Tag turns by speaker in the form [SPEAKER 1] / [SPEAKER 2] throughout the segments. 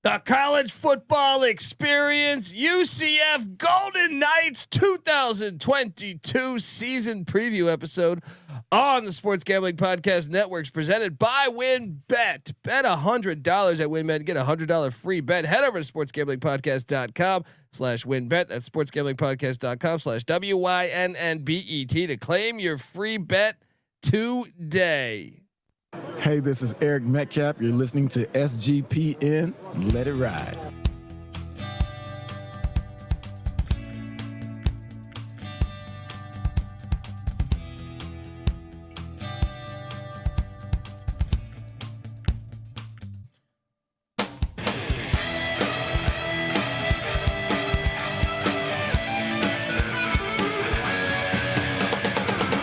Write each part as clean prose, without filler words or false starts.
[SPEAKER 1] The college football experience, UCF Golden Knights 2022 season preview episode on the Sports Gambling Podcast Networks, presented by WinBet. Bet $100 at WinBet, get $100 free bet. Head over to sportsgamblingpodcast.com/WinBet. That's sportsgamblingpodcast.com/WYNNBET to claim your free bet today.
[SPEAKER 2] Hey, this is Eric Metcalf. You're listening to SGPN. Let it ride.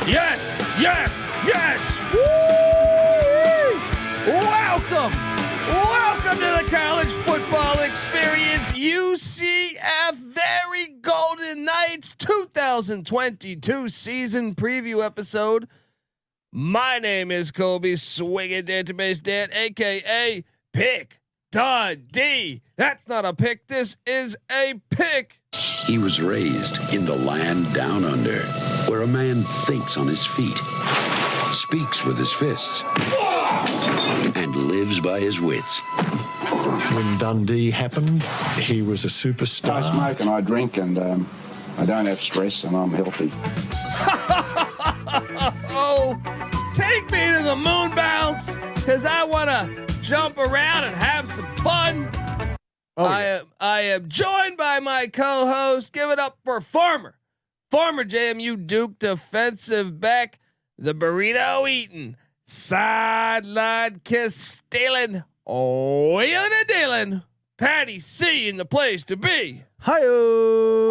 [SPEAKER 1] Yes, yes, yes. Woo! Welcome to the college football experience, UCF Very Golden Knights 2022 season preview episode. My name is Kobe Swinging Database Dan, aka Pick Dundee. That's not a pick. This is a pick.
[SPEAKER 3] He was raised in the land down under, where a man thinks on his feet, speaks with his fists, and lives by his wits.
[SPEAKER 4] When Dundee happened, he was a superstar.
[SPEAKER 5] I smoke and I drink and I don't have stress and I'm healthy.
[SPEAKER 1] Oh, take me to the moon bounce, because I want to jump around and have some fun. Oh, yeah. I am joined by my co-host. Give it up for former JMU Duke defensive back, the burrito eating, sideline kiss stealing, wheeling and dealing, Patty C in the place to be.
[SPEAKER 6] Hi-oh.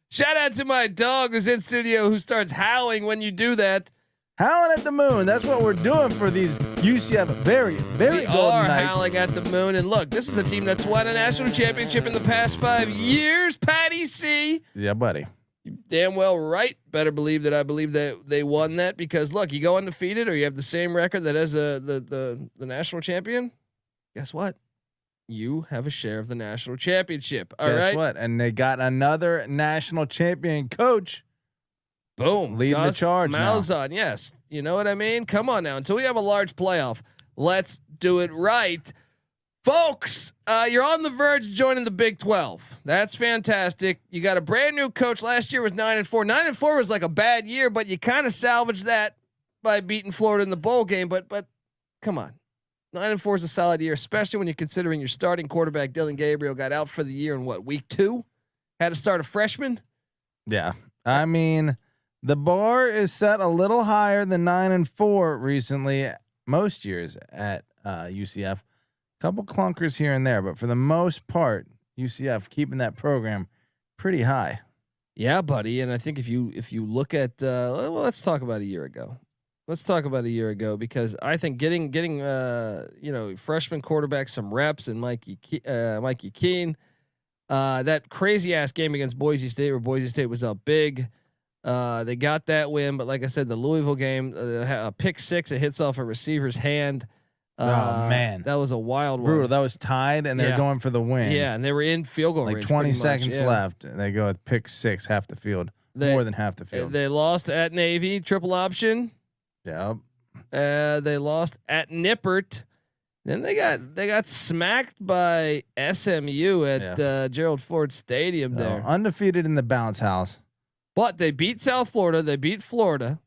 [SPEAKER 1] Shout out to my dog who's in studio, who starts howling when you do that.
[SPEAKER 6] Howling at the moon. That's what we're doing for these UCF very
[SPEAKER 1] We
[SPEAKER 6] Golden
[SPEAKER 1] are
[SPEAKER 6] Knights.
[SPEAKER 1] howling at the moon. And look, this is a team that's won a national championship in the past 5 years. Patty C.
[SPEAKER 6] Yeah, buddy.
[SPEAKER 1] You damn well right. Better believe that I believe that they won that, because look, you go undefeated or you have the same record that as the national champion. Guess what? You have a share of the national championship. All right.
[SPEAKER 6] Guess what? And they got another national champion coach.
[SPEAKER 1] Boom.
[SPEAKER 6] Leading
[SPEAKER 1] Gus
[SPEAKER 6] the charge
[SPEAKER 1] Malzhan. Yes. You know what I mean? Come on now. Until we have a large playoff, let's do it right. Folks, you're on the verge of joining the Big 12. That's fantastic. You got a brand new coach. Last year was 9-4. 9-4 was like a bad year, but you kind of salvaged that by beating Florida in the bowl game. But come on. 9-4 is a solid year, especially when you're considering your starting quarterback, Dylan Gabriel, got out for the year in week 2? Had to start a freshman?
[SPEAKER 6] Yeah. I mean, the bar is set a little higher than 9-4 recently. Most years at UCF, couple clunkers here and there, but for the most part, UCF keeping that program pretty high.
[SPEAKER 1] Yeah, buddy. And I think if you look at, well, let's talk about a year ago. Because I think getting freshman quarterback some reps, and Mikey Keene, that crazy ass game against Boise State where Boise State was up big. They got that win, but like I said, the Louisville game, a pick six, it hits off a receiver's hand.
[SPEAKER 6] Oh man,
[SPEAKER 1] that was a wild
[SPEAKER 6] brutal.
[SPEAKER 1] one.
[SPEAKER 6] That was tied, and they're going for the win.
[SPEAKER 1] Yeah, and they were in field goal
[SPEAKER 6] like
[SPEAKER 1] range.
[SPEAKER 6] 20 seconds left, and they go with pick six, half the field, more than half the field.
[SPEAKER 1] They lost at Navy, triple option.
[SPEAKER 6] Yep.
[SPEAKER 1] They lost at Nippert. Then they got smacked by SMU at Gerald Ford Stadium there.
[SPEAKER 6] Undefeated in the bounce house.
[SPEAKER 1] But they beat South Florida. They beat Florida.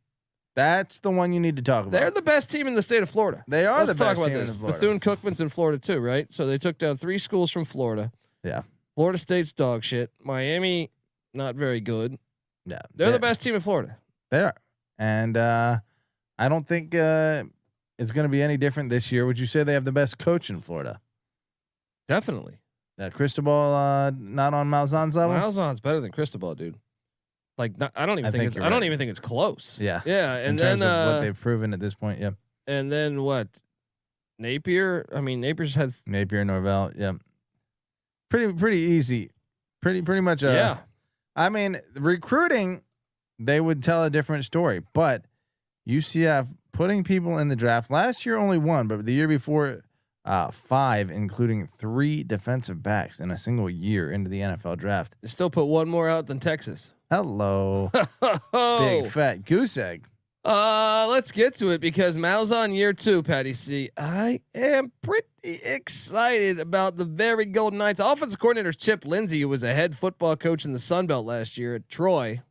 [SPEAKER 6] That's the one you need to talk about.
[SPEAKER 1] They're the best team in the state of Florida.
[SPEAKER 6] They are.
[SPEAKER 1] Let's
[SPEAKER 6] the
[SPEAKER 1] talk
[SPEAKER 6] best
[SPEAKER 1] about
[SPEAKER 6] team
[SPEAKER 1] this.
[SPEAKER 6] in Florida.
[SPEAKER 1] Bethune-Cookman's in Florida too, right? So they took down 3 schools from Florida.
[SPEAKER 6] Yeah.
[SPEAKER 1] Florida State's dog shit. Miami, not very good.
[SPEAKER 6] Yeah.
[SPEAKER 1] They're the best team in Florida.
[SPEAKER 6] They are. And I don't think it's going to be any different this year. Would you say they have the best coach in Florida?
[SPEAKER 1] Definitely.
[SPEAKER 6] Cristobal not on Malzahn's level?
[SPEAKER 1] Malzahn's better than Cristobal, dude. Like, I don't even think it's close.
[SPEAKER 6] Yeah.
[SPEAKER 1] Yeah. And
[SPEAKER 6] in
[SPEAKER 1] then
[SPEAKER 6] terms of what they've proven at this point. Yeah.
[SPEAKER 1] And then what? Napier. I mean, Napier's had
[SPEAKER 6] Napier, Norvell. Yeah. Pretty easy. Pretty much.
[SPEAKER 1] Yeah.
[SPEAKER 6] I mean, recruiting, they would tell a different story, but UCF putting people in the draft last year only one, but the year before 5, including 3 defensive backs in a single year into the NFL draft.
[SPEAKER 1] They still put one more out than Texas.
[SPEAKER 6] Hello, big fat goose egg.
[SPEAKER 1] Let's get to it because Malzhan year 2, Patty C. I am pretty excited about the very Golden Knights. Offensive coordinator Chip Lindsay, who was a head football coach in the Sun Belt last year at Troy,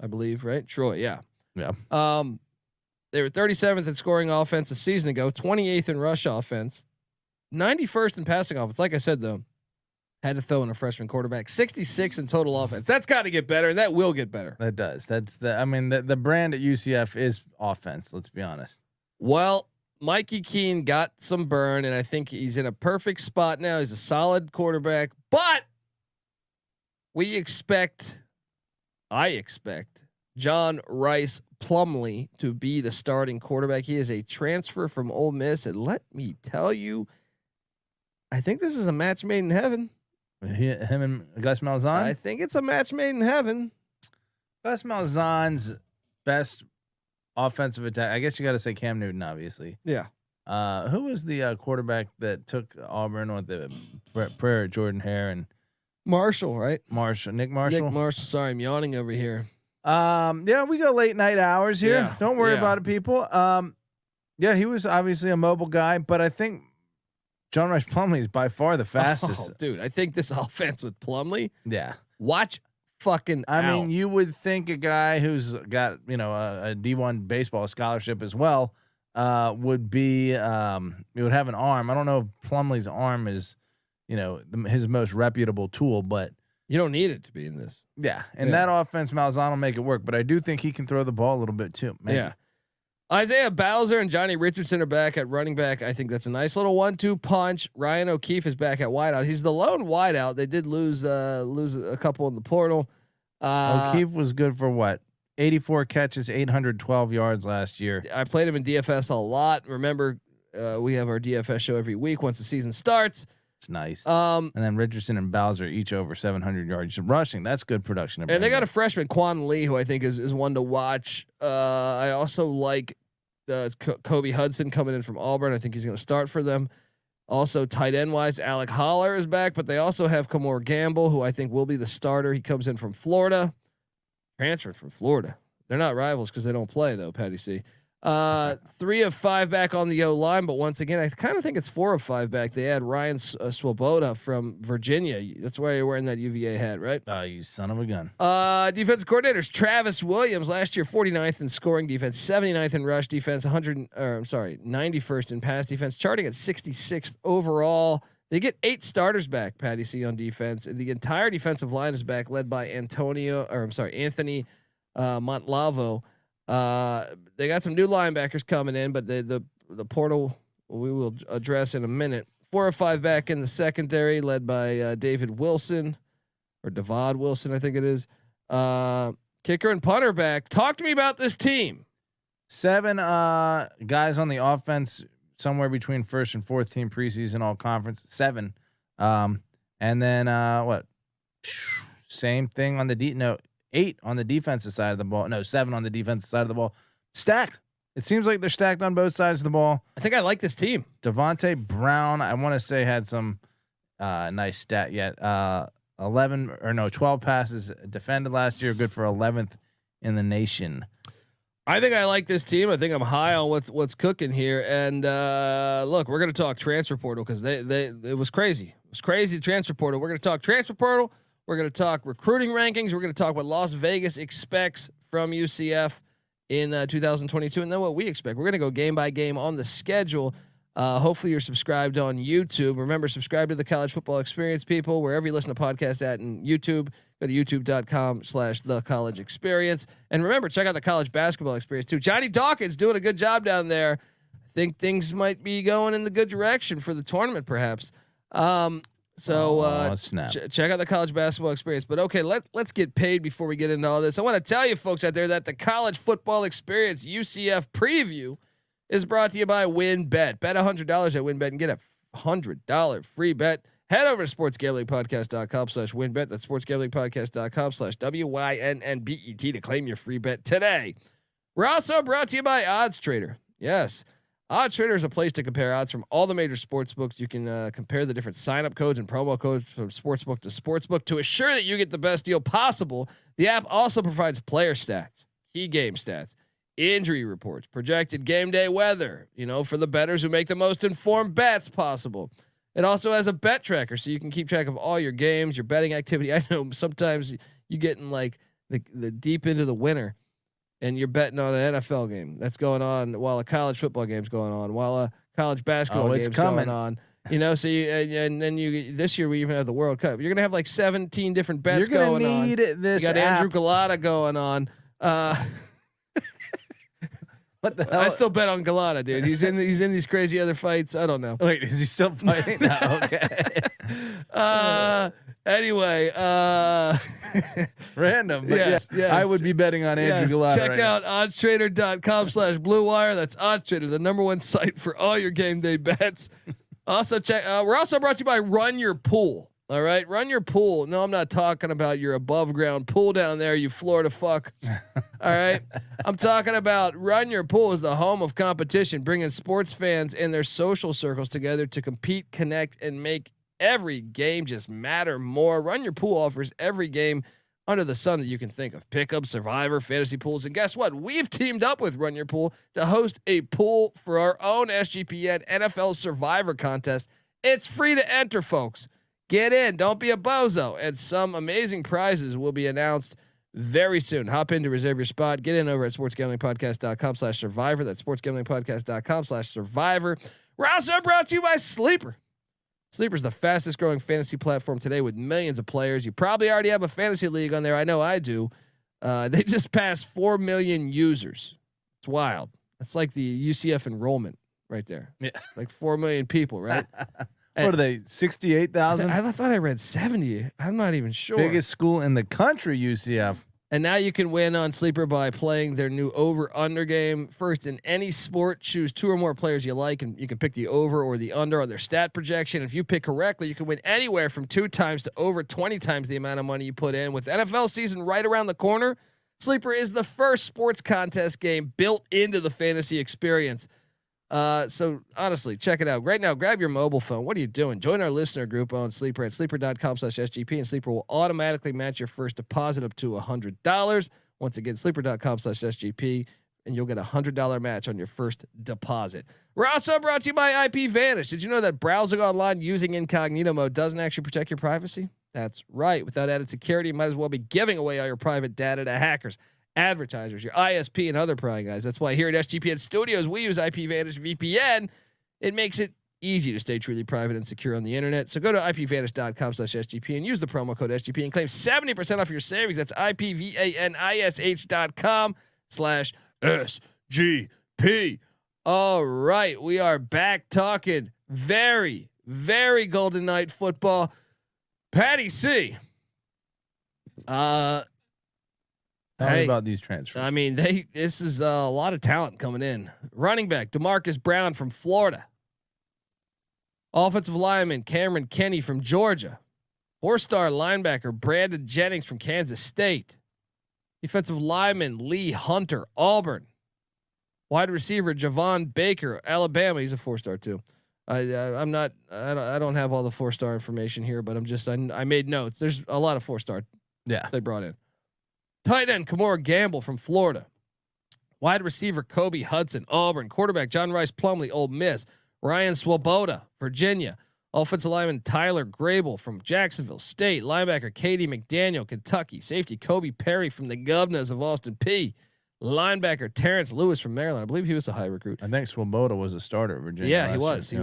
[SPEAKER 1] I believe, right? Troy, yeah.
[SPEAKER 6] Yeah.
[SPEAKER 1] They were 37th in scoring offense a season ago, 28th in rush offense, 91st in passing offense. Like I said, though, had to throw in a freshman quarterback, 66 in total offense. That's got to get better, and that will get better.
[SPEAKER 6] That does. The brand at UCF is offense. Let's be honest.
[SPEAKER 1] Well, Mikey Keene got some burn, and I think he's in a perfect spot now. He's a solid quarterback, but I expect John Ryce Plumlee to be the starting quarterback. He is a transfer from Ole Miss, and let me tell you, I think this is a match made in heaven.
[SPEAKER 6] Him and Gus Malzhan.
[SPEAKER 1] I think it's a match made in heaven.
[SPEAKER 6] Gus Malzahn's best offensive attack. I guess you got to say Cam Newton, obviously.
[SPEAKER 1] Yeah.
[SPEAKER 6] Who was the quarterback that took Auburn with the prayer at Jordan Hare and
[SPEAKER 1] Marshall, right?
[SPEAKER 6] Nick Marshall.
[SPEAKER 1] Nick Marshall. Sorry, I'm yawning over here.
[SPEAKER 6] Yeah, we go late night hours here.
[SPEAKER 1] Yeah,
[SPEAKER 6] Don't worry about it, people. Yeah, he was obviously a mobile guy, but I think John Ryce Plumlee is by far the fastest.
[SPEAKER 1] Oh, dude, I think this offense with Plumlee.
[SPEAKER 6] Yeah.
[SPEAKER 1] Watch fucking
[SPEAKER 6] I
[SPEAKER 1] out.
[SPEAKER 6] mean, you would think a guy who's got, a D1 baseball scholarship as well, would be, he would have an arm. I don't know if Plumlee's arm is, his most reputable tool, but
[SPEAKER 1] you don't need it to be in this.
[SPEAKER 6] yeah. And that offense, Malzahn will make it work, but I do think he can throw the ball a little bit too. Maybe.
[SPEAKER 1] Yeah. Isaiah Bowser and Johnny Richardson are back at running back. I think that's a nice little 1-2 punch. Ryan O'Keefe is back at wideout. He's the lone wideout. They did lose a couple in the portal.
[SPEAKER 6] O'Keefe was good for what? 84 catches, 812 yards last year.
[SPEAKER 1] I played him in DFS a lot. Remember, we have our DFS show every week once the season starts.
[SPEAKER 6] It's nice. And then Richardson and Bowser each over 700 yards rushing. That's good production.
[SPEAKER 1] And they got a freshman, Quan Lee, who I think is one to watch. I also like Kobe Hudson coming in from Auburn. I think he's going to start for them. Also, tight end wise, Alec Holler is back, but they also have Kemore Gamble, who I think will be the starter. He comes in from Florida, transferred from Florida. They're not rivals because they don't play though, Patty C. 3 of 5 back on the O line, but once again, I kind of think it's 4 of 5 back. They had Ryan Swoboda from Virginia. That's why you're wearing that UVA hat, right?
[SPEAKER 6] Oh, you son of a gun.
[SPEAKER 1] Defensive coordinators Travis Williams last year 49th in scoring defense, 79th in rush defense, 91st in pass defense, charting at 66th overall. They get 8 starters back, Patty C, on defense. The entire defensive line is back, led by Anthony Montalvo. They got some new linebackers coming in, but the portal we will address in a minute. 4 or 5 back in the secondary, led by Divaad Wilson, I think it is. Kicker and punter back. Talk to me about this team.
[SPEAKER 6] 7 guys on the offense, somewhere between first and fourth team preseason all conference. 7, and then what? Same thing on the 8 on the defensive side of the ball. No, 7 on the defensive side of the ball. Stacked. It seems like they're stacked on both sides of the ball.
[SPEAKER 1] I think I like this team.
[SPEAKER 6] Davonte Brown, I want to say, had some nice stat yet. 12 passes defended last year, good for 11th in the nation.
[SPEAKER 1] I think I like this team. I think I'm high on what's cooking here. And look, we're gonna talk transfer portal because it was crazy. It was crazy transfer portal. We're gonna talk transfer portal. We're going to talk recruiting rankings. We're going to talk what Las Vegas expects from UCF in 2022, and then what we expect. We're going to go game by game on the schedule. Hopefully you're subscribed on YouTube. Remember, subscribe to the College Football Experience, people, wherever you listen to podcasts at in YouTube. Go to youtube.com/The College Experience. And remember, check out the College Basketball Experience too. Johnny Dawkins doing a good job down there. I think things might be going in the good direction for the tournament, perhaps. Check out the College Basketball Experience. But okay, let's get paid before we get into all this. I want to tell you folks out there that the College Football Experience UCF preview is brought to you by WinBet. Bet $100 at WinBet and get a $100 free bet. Head over to sportsgamblingpodcast.com/WinBet. That's sportsgamblingpodcast.com/WYNNBET to claim your free bet today. We're also brought to you by Odds Trader. Yes. Odds Trader is a place to compare odds from all the major sports books. You can compare the different sign-up codes and promo codes from sportsbook to sportsbook to assure that you get the best deal possible. The app also provides player stats, key game stats, injury reports, projected game day weather, for the bettors who make the most informed bets possible. It also has a bet tracker so you can keep track of all your games, your betting activity. I know sometimes you get in like the deep into the winter and you're betting on an NFL game that's going on while a college football game's going on, while a college basketball game's going on. So you and then this year we even have the World Cup. You're gonna have like 17 different bets going on.
[SPEAKER 6] You're gonna need this.
[SPEAKER 1] You got
[SPEAKER 6] app.
[SPEAKER 1] Andrew Galata going on.
[SPEAKER 6] What the hell?
[SPEAKER 1] I still bet on Galata, dude. He's in these crazy other fights. I don't know.
[SPEAKER 6] Wait, is he still fighting? No, okay.
[SPEAKER 1] Anyway,
[SPEAKER 6] Random. But
[SPEAKER 1] yes.
[SPEAKER 6] I would be betting on Andrew Galata.
[SPEAKER 1] Check out oddstrader.com/Blue Wire. That's OddsTrader, the #1 site for all your game day bets. Also check. We're also brought to you by Run Your Pool. All right, Run Your Pool. No, I'm not talking about your above ground pool down there, you Florida fuck. All right, I'm talking about Run Your Pool is the home of competition, bringing sports fans and their social circles together to compete, connect, and make every game just matter more. Run Your Pool offers every game under the sun that you can think of: pickup, survivor, fantasy pools, and guess what? We've teamed up with Run Your Pool to host a pool for our own SGPN NFL Survivor contest. It's free to enter, folks. Get in, don't be a bozo, and some amazing prizes will be announced very soon. Hop in to reserve your spot. Get in over at sportsgamblingpodcast.com/survivor. That's sportsgamblingpodcast.com/survivor. We're also brought to you by Sleeper. Sleeper is the fastest growing fantasy platform today with millions of players. You probably already have a fantasy league on there. I know I do. They just passed 4 million users. It's wild. That's like the UCF enrollment right there.
[SPEAKER 6] Yeah.
[SPEAKER 1] Like 4 million people, right?
[SPEAKER 6] What are they? 68,000.
[SPEAKER 1] I thought I read 70. I'm not even sure.
[SPEAKER 6] Biggest school in the country, UCF.
[SPEAKER 1] And now you can win on Sleeper by playing their new over/under game. First, in any sport, choose 2 or more players you like, and you can pick the over or the under on their stat projection. If you pick correctly, you can win anywhere from 2 times to over 20 times the amount of money you put in. With NFL season right around the corner, Sleeper is the first sports contest game built into the fantasy experience. So honestly, check it out right now. Grab your mobile phone. What are you doing? Join our listener group on Sleeper at sleeper.com/SGP, and Sleeper will automatically match your first deposit up to $100. Once again, sleeper.com/SGP, and you'll get $100 match on your first deposit. We're also brought to you by IP Vanish. Did you know that browsing online using incognito mode doesn't actually protect your privacy? That's right. Without added security, you might as well be giving away all your private data to hackers, advertisers, your ISP, and other prying guys. That's why here at SGPN Studios, we use IP Vanish VPN. It makes it easy to stay truly private and secure on the internet. So go to ipvanish.com/SGP and use the promo code SGP and claim 70% off your savings. That's ipvanish.com/SGP. All right, we are back talking very, very Golden Knight football. Patty C.
[SPEAKER 6] Tell me about these transfers.
[SPEAKER 1] I mean, this is a lot of talent coming in. Running back DeMarcus Brown from Florida. Offensive lineman Cameron Kenny from Georgia. 4-star linebacker Brandon Jennings from Kansas State. Defensive lineman Lee Hunter, Auburn. Wide receiver Javon Baker, Alabama. He's a 4-star too. I don't have all the 4-star information here, but I made notes. There's a lot of 4-star.
[SPEAKER 6] Yeah,
[SPEAKER 1] they brought in. Tight end Kemore Gamble from Florida. Wide receiver Kobe Hudson, Auburn. Quarterback John Ryce Plumlee, Ole Miss. Ryan Swoboda, Virginia. Offensive lineman Tyler Grable from Jacksonville State. Linebacker Katie McDaniel, Kentucky. Safety Kobe Perry from the Governors of Austin P. Linebacker Terrence Lewis from Maryland. I believe he was a high recruit.
[SPEAKER 6] I think Swoboda was a starter at Virginia.
[SPEAKER 1] Yeah, he was.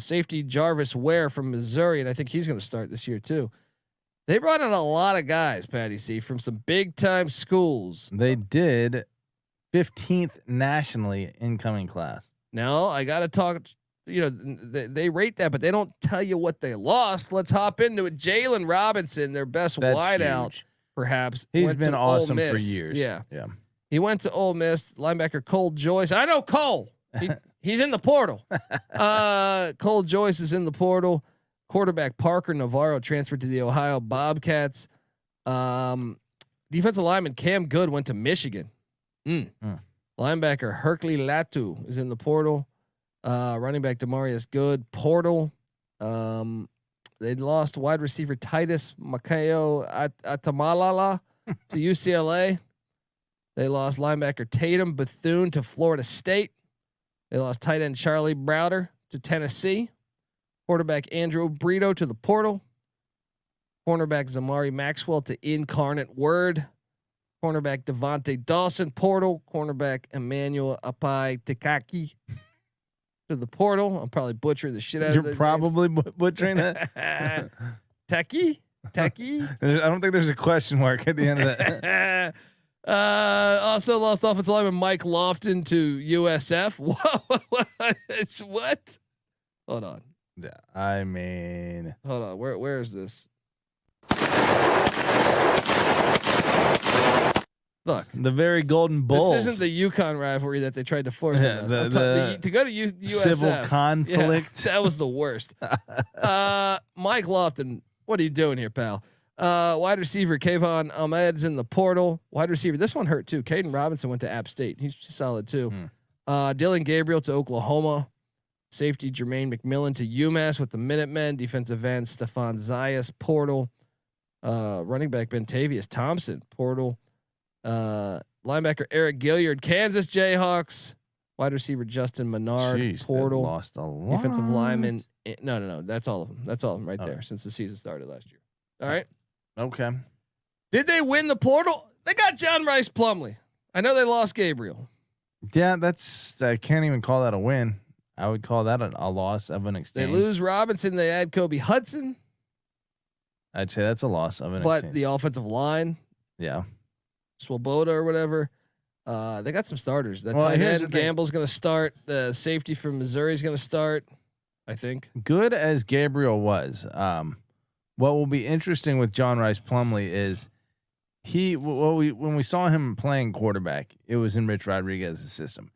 [SPEAKER 1] Safety Jarvis Ware from Missouri, and I think he's going to start this year too. They brought in a lot of guys, Patty C, from some big time schools.
[SPEAKER 6] They did 15th nationally incoming class.
[SPEAKER 1] Now I got to talk. They rate that, but they don't tell you what they lost. Let's hop into it. Jaylen Robinson, their best wideout, perhaps.
[SPEAKER 6] He's been awesome for years.
[SPEAKER 1] Yeah.
[SPEAKER 6] He
[SPEAKER 1] went to Ole Miss. Linebacker Cole Joyce. I know Cole. He's in the portal. Cole Joyce is in the portal. Quarterback Parker Navarro transferred to the Ohio Bobcats. Defensive lineman Cam Good went to Michigan. Linebacker Hercule Latu is in the portal. Running back Demarius Good, portal. They lost wide receiver Titus Makeo Atamalala to UCLA. They lost linebacker Tatum Bethune to Florida State. They lost tight end Charlie Browder to Tennessee. Quarterback Andrew Brito to the portal. Cornerback Zamari Maxwell to Incarnate Word. Cornerback Devontae Dawson portal. Cornerback Emmanuel Apai Tekaki to the portal. I'm probably butchering the shit out of it.
[SPEAKER 6] You're probably butchering that.
[SPEAKER 1] Techie.
[SPEAKER 6] I don't think there's a question mark at the end of that.
[SPEAKER 1] Also lost offensive lineman Mike Lofton to USF. What? Hold on.
[SPEAKER 6] Yeah, I mean,
[SPEAKER 1] hold on. Where is this? Look,
[SPEAKER 6] the very Golden Bulls.
[SPEAKER 1] This isn't the UConn rivalry that they tried to force on us. To go to USF.
[SPEAKER 6] Civil conflict.
[SPEAKER 1] Yeah, that was the worst. Mike Lofton, what are you doing here, pal? Wide receiver Kayvon Ahmed's in the portal. Wide receiver, this one hurt too. Caden Robinson went to App State. He's solid too. Dylan Gabriel to Oklahoma. Safety Jermaine McMillan to UMass with the Minutemen. Defensive end Stephon Zayas portal. Running back Bentavious Thompson portal. Linebacker Eric Gilliard Kansas Jayhawks. Wide receiver Justin Menard portal.
[SPEAKER 6] Lost a lot.
[SPEAKER 1] Defensive lineman. No. That's all of them. That's all of them right there since the season started last year. All right.
[SPEAKER 6] Okay.
[SPEAKER 1] Did they win the portal? They got John Ryce Plumlee. I know they lost Gabriel.
[SPEAKER 6] Yeah, I can't even call that a win. I would call that a loss of an exchange.
[SPEAKER 1] They lose Robinson. They add Kobe Hudson.
[SPEAKER 6] I'd say that's a loss of an
[SPEAKER 1] exchange.
[SPEAKER 6] But
[SPEAKER 1] the offensive line.
[SPEAKER 6] Yeah.
[SPEAKER 1] Swoboda or whatever. They got some starters. That tight end Gamble's going to start. The safety from Missouri is going to start, I think.
[SPEAKER 6] Good as Gabriel was. What will be interesting with John Ryce Plumlee is when we saw him playing quarterback, it was in Rich Rodriguez's system.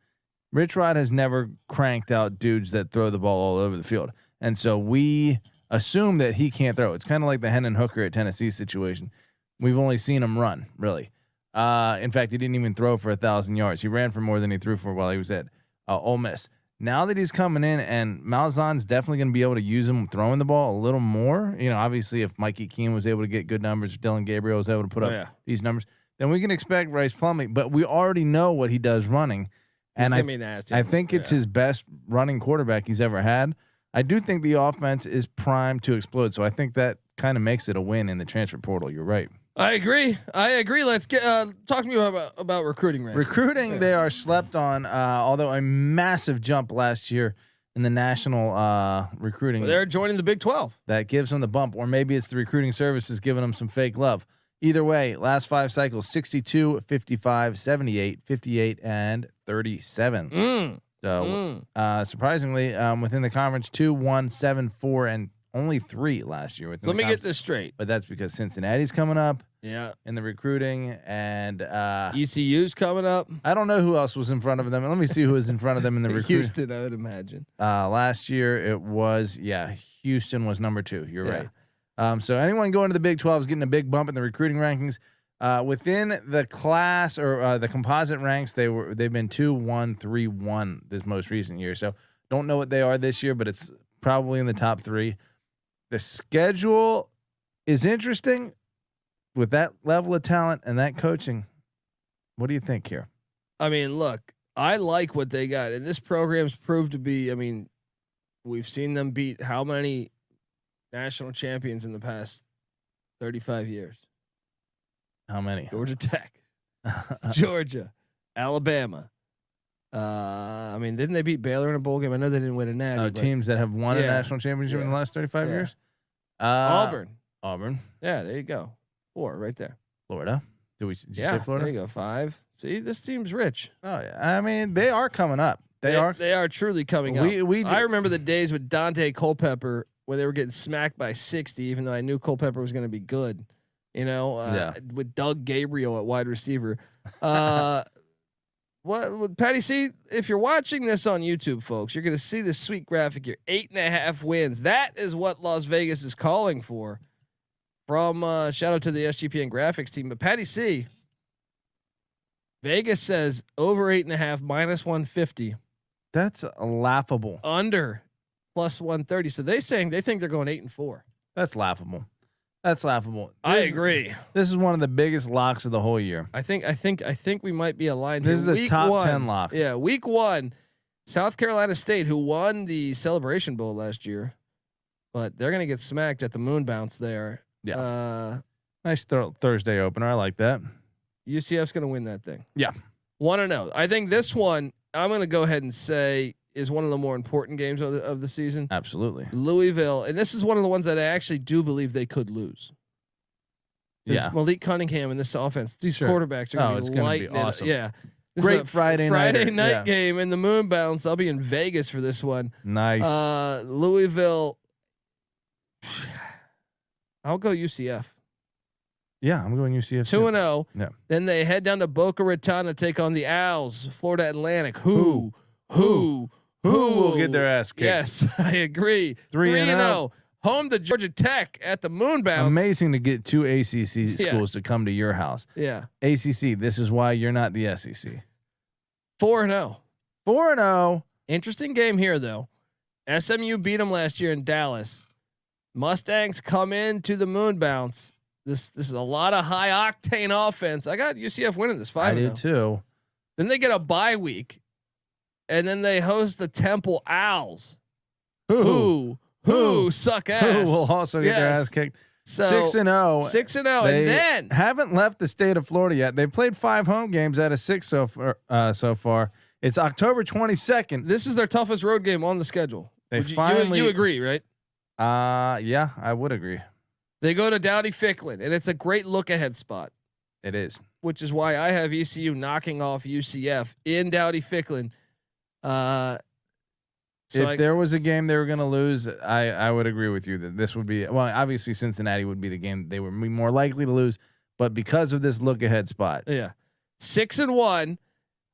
[SPEAKER 6] Rich Rod has never cranked out dudes that throw the ball all over the field. And so we assume that he can't throw. It's kind of like the Hendon Hooker at Tennessee situation. We've only seen him run, really. In fact, he didn't even throw for 1,000 yards. He ran for more than he threw for while he was at Ole Miss. Now that he's coming in, and Malzahn's definitely going to be able to use him throwing the ball a little more. You know, obviously, if Mikey Keene was able to get good numbers, if Dylan Gabriel was able to put up these numbers, then we can expect Ryce Plumlee. But we already know what he does running, and I think it's his best running quarterback he's ever had. I do think the offense is primed to explode, so I think that kind of makes it a win in the transfer portal. You're right.
[SPEAKER 1] I agree. Let's get talk to me about recruiting.
[SPEAKER 6] Recruiting, they are slept on. Although a massive jump last year in the national recruiting.
[SPEAKER 1] Well, they're joining the Big 12.
[SPEAKER 6] That gives them the bump, or maybe it's the recruiting services giving them some fake love. Either way, last 5 cycles: 62, 55, 78, 58, and 37. Surprisingly, within the conference, 2, 1, 7, 4, and only 3 last year.
[SPEAKER 1] So let me get this straight.
[SPEAKER 6] But that's because Cincinnati's coming up.
[SPEAKER 1] Yeah.
[SPEAKER 6] In the recruiting, and
[SPEAKER 1] ECU's coming up.
[SPEAKER 6] I don't know who else was in front of them. Let me see who was in front of them in the recruiting.
[SPEAKER 1] Houston, I would imagine.
[SPEAKER 6] Last year it was Houston was number 2. You're right. So anyone going to the Big 12 is getting a big bump in the recruiting rankings. Within the class or the composite ranks, they've been 2, 1, 3, 1 this most recent year. So don't know what they are this year, but it's probably in the top 3. The schedule is interesting with that level of talent and that coaching. What do you think here?
[SPEAKER 1] I mean, look, I like what they got, and this program's proved to be. I mean, we've seen them beat how many national champions in the past 35 years?
[SPEAKER 6] How many?
[SPEAKER 1] Georgia Tech, Georgia, Alabama. I mean, didn't they beat Baylor in a bowl game? I know they didn't win a natty.
[SPEAKER 6] Teams that have won a national championship in the last 35 years.
[SPEAKER 1] Auburn.
[SPEAKER 6] Yeah,
[SPEAKER 1] there you go. 4 right there.
[SPEAKER 6] Florida. Did you say Florida?
[SPEAKER 1] There you go. 5. See, this team's rich.
[SPEAKER 6] Oh yeah. I mean, they are coming up. They
[SPEAKER 1] are truly coming up. I remember the days with Dante Culpepper when they were getting smacked by 60, even though I knew Culpepper was going to be good. You know, with Doug Gabriel at wide receiver. What Patty C, if you're watching this on YouTube, folks, you're going to see this sweet graphic here. 8.5 wins. That is what Las Vegas is calling for. From shout out to the SGPN graphics team, but Patty C, Vegas says over 8.5 minus 150.
[SPEAKER 6] That's laughable.
[SPEAKER 1] Under plus 130. So they think they're going 8-4.
[SPEAKER 6] That's laughable. That's laughable.
[SPEAKER 1] I agree.
[SPEAKER 6] This is one of the biggest locks of the whole year.
[SPEAKER 1] I think we might be aligned.
[SPEAKER 6] This
[SPEAKER 1] here.
[SPEAKER 6] is the top 10 lock.
[SPEAKER 1] Yeah, week 1, South Carolina State, who won the Celebration Bowl last year, but they're gonna get smacked at the Moon Bounce there.
[SPEAKER 6] Yeah. Nice Thursday opener. I like that.
[SPEAKER 1] UCF's gonna win that thing.
[SPEAKER 6] Yeah.
[SPEAKER 1] 1-0. I think this one I'm gonna go ahead and say is one of the more important games of the season.
[SPEAKER 6] Absolutely.
[SPEAKER 1] Louisville, and this is one of the ones that I actually do believe they could lose. There's Malik Cunningham in this offense. These quarterbacks are going to be lighting it.
[SPEAKER 6] Awesome.
[SPEAKER 1] Yeah. This
[SPEAKER 6] Great
[SPEAKER 1] is a
[SPEAKER 6] Friday
[SPEAKER 1] night game in the Moon Bounce. I'll be in Vegas for this one.
[SPEAKER 6] Nice.
[SPEAKER 1] Louisville. I'll go UCF.
[SPEAKER 6] Yeah, I'm going UCF.
[SPEAKER 1] 2-0.
[SPEAKER 6] Yeah.
[SPEAKER 1] Then they head down to Boca Raton to take on the Owls, Florida Atlantic. Who will
[SPEAKER 6] get their ass kicked?
[SPEAKER 1] Yes, I agree. 3-0. Home to Georgia Tech at the Moon Bounce.
[SPEAKER 6] Amazing to get 2 ACC schools to come to your house.
[SPEAKER 1] Yeah.
[SPEAKER 6] ACC. This is why you're not the SEC.
[SPEAKER 1] 4-0.
[SPEAKER 6] 4-0.
[SPEAKER 1] Interesting game here though. SMU beat them last year in Dallas. Mustangs come into the Moon Bounce. This is a lot of high octane offense. I got UCF winning this 5-0.
[SPEAKER 6] I do too.
[SPEAKER 1] Then they get a bye week, and then they host the Temple Owls, who suck ass.
[SPEAKER 6] Who will also get their ass kicked.
[SPEAKER 1] So
[SPEAKER 6] 6-0.
[SPEAKER 1] 6-0, and then
[SPEAKER 6] haven't left the state of Florida yet. They've played 5 home games out of 6 so far. It's October 22nd.
[SPEAKER 1] This is their toughest road game on the schedule. You agree, right?
[SPEAKER 6] Yeah, I would agree.
[SPEAKER 1] They go to Dowdy Ficklin, and it's a great look ahead spot.
[SPEAKER 6] It is,
[SPEAKER 1] which is why I have ECU knocking off UCF in Dowdy Ficklin.
[SPEAKER 6] If there was a game they were going to lose, I would agree with you that this would be, well, obviously Cincinnati would be the game they were more likely to lose, but because of this look ahead spot.
[SPEAKER 1] Yeah. 6-1,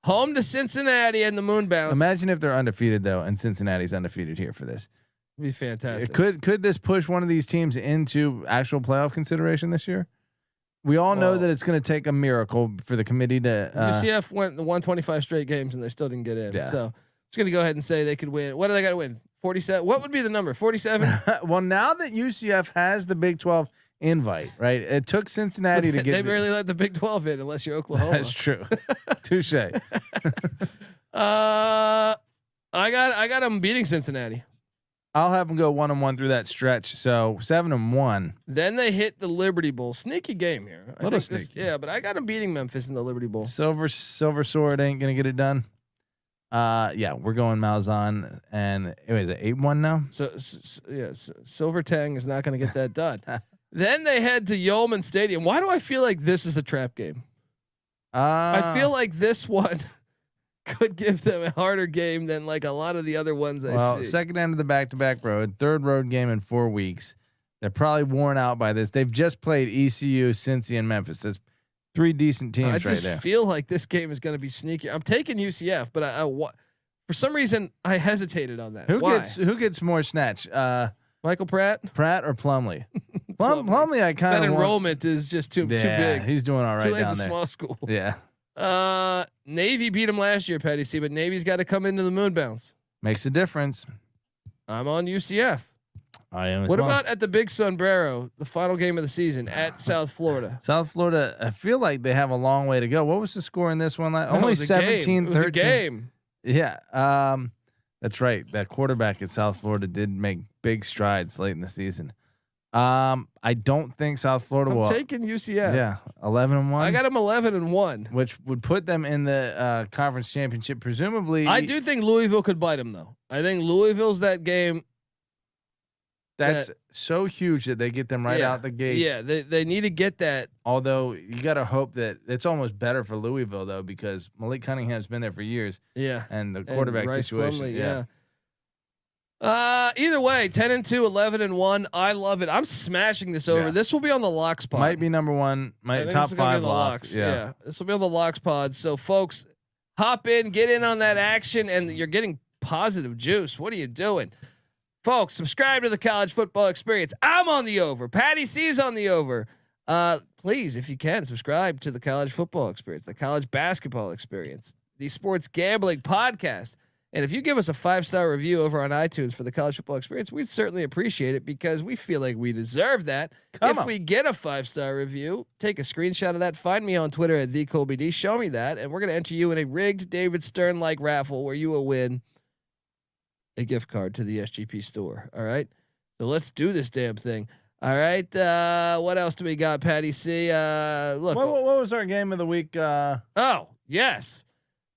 [SPEAKER 1] home to Cincinnati and the Moon Bounce.
[SPEAKER 6] Imagine if they're undefeated though, and Cincinnati's undefeated here for this.
[SPEAKER 1] It'd be fantastic.
[SPEAKER 6] Could this push one of these teams into actual playoff consideration this year? We all know that it's going to take a miracle for the committee to.
[SPEAKER 1] UCF went 125 straight games and they still didn't get in. Yeah. So I'm just going to go ahead and say they could win. What do they got to win? 47. What would be the number? 47.
[SPEAKER 6] Well, now that UCF has the Big 12 invite, right? It took Cincinnati to get.
[SPEAKER 1] They barely let the Big 12 in unless you're Oklahoma.
[SPEAKER 6] That's true. Touche.
[SPEAKER 1] I got them beating Cincinnati.
[SPEAKER 6] I'll have them go 1-1 through that stretch. So 7-1.
[SPEAKER 1] Then they hit the Liberty Bowl. Sneaky game here.
[SPEAKER 6] Little sneaky.
[SPEAKER 1] But I got them beating Memphis in the Liberty Bowl.
[SPEAKER 6] Silver Sword ain't gonna get it done. Yeah, we're going Malzahn, and is it 8-1 now?
[SPEAKER 1] Silver Tang is not gonna get that done. Then they head to Yeoman Stadium. Why do I feel like this is a trap game? I feel like this one could give them a harder game than like a lot of the other ones I see.
[SPEAKER 6] Second end of the back-to-back road, third road game in 4 weeks. They're probably worn out by this. They've just played ECU, Cincy, and Memphis. That's 3 decent teams right there. I just
[SPEAKER 1] feel like this game is going to be sneaky. I'm taking UCF, but for some reason I hesitated on that.
[SPEAKER 6] Who gets more snatch?
[SPEAKER 1] Michael Pratt
[SPEAKER 6] or Plumley? Plumley, I kind of
[SPEAKER 1] that enrollment is just too big.
[SPEAKER 6] He's doing all right.
[SPEAKER 1] Tulane's a small school.
[SPEAKER 6] Yeah.
[SPEAKER 1] Navy beat him last year, Petty C, but Navy's got to come into the Moon Bounce.
[SPEAKER 6] Makes a difference.
[SPEAKER 1] I'm on UCF.
[SPEAKER 6] I am.
[SPEAKER 1] What about at the Big Sombrero, the final game of the season at South Florida?
[SPEAKER 6] South Florida, I feel like they have a long way to go. What was the score in this one? Only 17-13.
[SPEAKER 1] It was a game.
[SPEAKER 6] Yeah. That's right. That quarterback at South Florida did make big strides late in the season. I don't think South Florida will.
[SPEAKER 1] I'm taking UCF.
[SPEAKER 6] Yeah, 11-1.
[SPEAKER 1] I got them 11-1,
[SPEAKER 6] which would put them in the conference championship, presumably.
[SPEAKER 1] I do think Louisville could bite them though. I think Louisville's that game.
[SPEAKER 6] That's so huge that they get them right out the gates.
[SPEAKER 1] Yeah, they need to get that.
[SPEAKER 6] Although you got to hope that it's almost better for Louisville though, because Malik Cunningham's been there for years.
[SPEAKER 1] Yeah,
[SPEAKER 6] and the quarterback situation.
[SPEAKER 1] Plumley, yeah. Either way, 10-2, 11-1. I love it. I'm smashing this over. This will be on the Locks pod.
[SPEAKER 6] Might be number one. Top 5 locks.
[SPEAKER 1] Yeah, this will be on the Locks pod. So folks, hop in, get in on that action, and you're getting positive juice. What are you doing? Folks, subscribe to the College Football Experience. I'm on the over. Patty C's on the over. Please, if you can, subscribe to the College Football Experience, the College Basketball Experience, the Sports Gambling Podcast, And if you give us a 5-star review over on iTunes for the College Football Experience, we'd certainly appreciate it because we feel like we deserve that. If we get a 5-star review, take a screenshot of that. Find me on Twitter at TheColbyD. Show me that, and we're going to enter you in a rigged David Stern-like raffle where you will win a gift card to the SGP store. All right? So let's do this damn thing. All right. What else do we got, Patty C? Look.
[SPEAKER 6] What was our game of the week?
[SPEAKER 1] Oh, yes.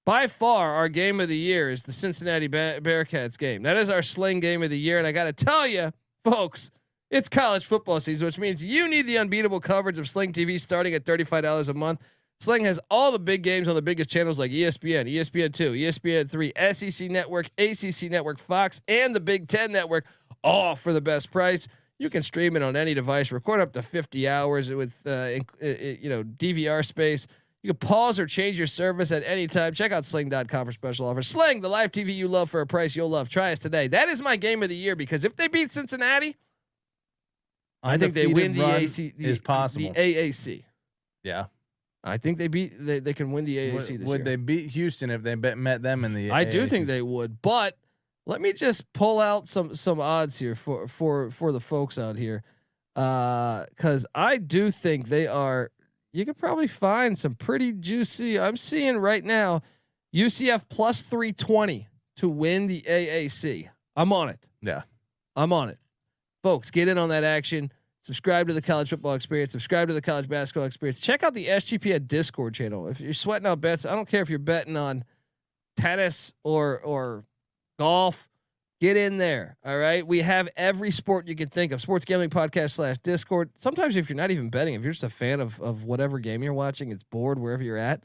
[SPEAKER 1] By far, our game of the year is the Cincinnati Bearcats game. That is our Sling game of the year. And I got to tell you, folks, it's college football season, which means you need the unbeatable coverage of Sling TV starting at $35 a month. Sling has all the big games on the biggest channels like ESPN, ESPN2, ESPN3, SEC Network, ACC Network, Fox, and the Big Ten Network, all for the best price. You can stream it on any device, record up to 50 hours with DVR space. You can pause or change your service at any time. Check out sling.com for special offers. Sling, the live TV you love for a price you'll love. Try us today. That is my game of the year because if they beat Cincinnati, I think they win the AAC.
[SPEAKER 6] Is possible.
[SPEAKER 1] The AAC.
[SPEAKER 6] Yeah.
[SPEAKER 1] I think they can win the AAC this year.
[SPEAKER 6] Would they beat Houston if they met them in the AAC?
[SPEAKER 1] I do think they would, but let me just pull out some odds here for the folks out here. Cause I do think they are, you could probably find some pretty juicy. I'm seeing right now UCF plus 320 to win the AAC. I'm on it.
[SPEAKER 6] Yeah.
[SPEAKER 1] I'm on it. Folks, get in on that action. Subscribe to the College Football Experience. Subscribe to the College Basketball Experience. Check out the SGP Discord channel. If you're sweating out bets, I don't care if you're betting on tennis or golf. Get in there. All right. We have every sport you can think of. Sports Gambling Podcast /Discord. Sometimes if you're not even betting, if you're just a fan of whatever game you're watching, it's bored wherever you're at,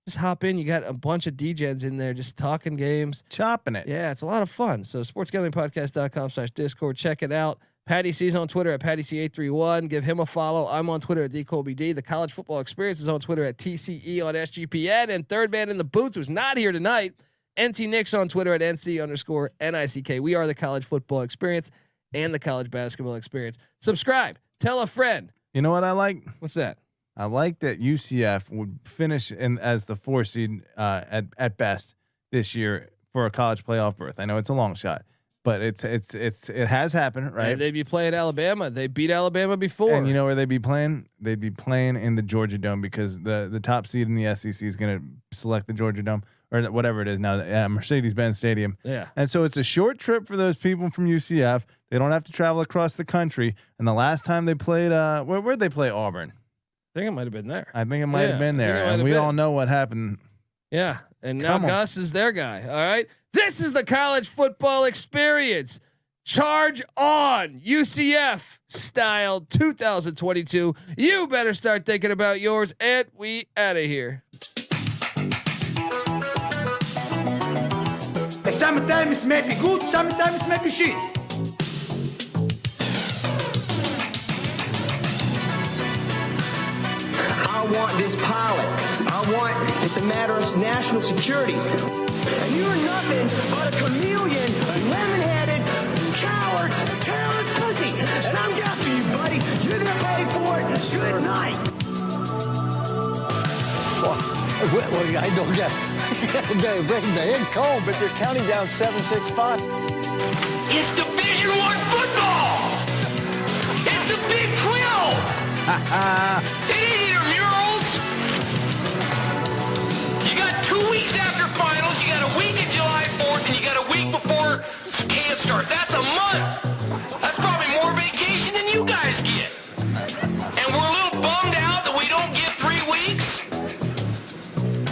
[SPEAKER 1] just hop in. You got a bunch of DGens in there just talking games.
[SPEAKER 6] Chopping it.
[SPEAKER 1] Yeah, it's a lot of fun. So sportsgamblingpodcast.com /Discord. Check it out. Patty C's on Twitter at PattyC831. Give him a follow. I'm on Twitter at DColbyD. The College Football Experience is on Twitter at TCE on SGPN. And third man in the booth who's not here tonight, NC Nick's on Twitter at NC_NICK. We are the College Football Experience and the College Basketball Experience. Subscribe. Tell a friend.
[SPEAKER 6] You know what I like?
[SPEAKER 1] What's that?
[SPEAKER 6] I like that UCF would finish in as the 4 seed at best this year for a college playoff berth. I know it's a long shot, but it has happened, right?
[SPEAKER 1] And they'd be playing Alabama. They beat Alabama before.
[SPEAKER 6] And you know where they'd be playing? They'd be playing in the Georgia Dome because the top seed in the SEC is going to select the Georgia Dome or whatever it is now, Mercedes-Benz Stadium.
[SPEAKER 1] Yeah.
[SPEAKER 6] And so it's a short trip for those people from UCF. They don't have to travel across the country. And the last time they played, where'd they play? Auburn.
[SPEAKER 1] I think it might have been there.
[SPEAKER 6] I think it might have been there. And we all know what happened.
[SPEAKER 1] Yeah. And now Gus is their guy. All right. This is the College Football Experience. Charge on, UCF style 2022. You better start thinking about yours, and we out of here.
[SPEAKER 7] Sometimes it may be good, sometimes it may be shit.
[SPEAKER 8] I want this pilot. It's a matter of national security. And you're nothing but a chameleon, a lemon-headed, coward, terrorist pussy. And I'm after you, buddy. You're gonna pay for it. Good night.
[SPEAKER 9] Well, I don't get they're breaking the head cold, but they're counting down 7-6-5.
[SPEAKER 8] It's Division I football. It's the Big 12. It ain't intramurals. You got 2 weeks after finals. You got a week in July 4th, and you got a week before camp starts. That's a month.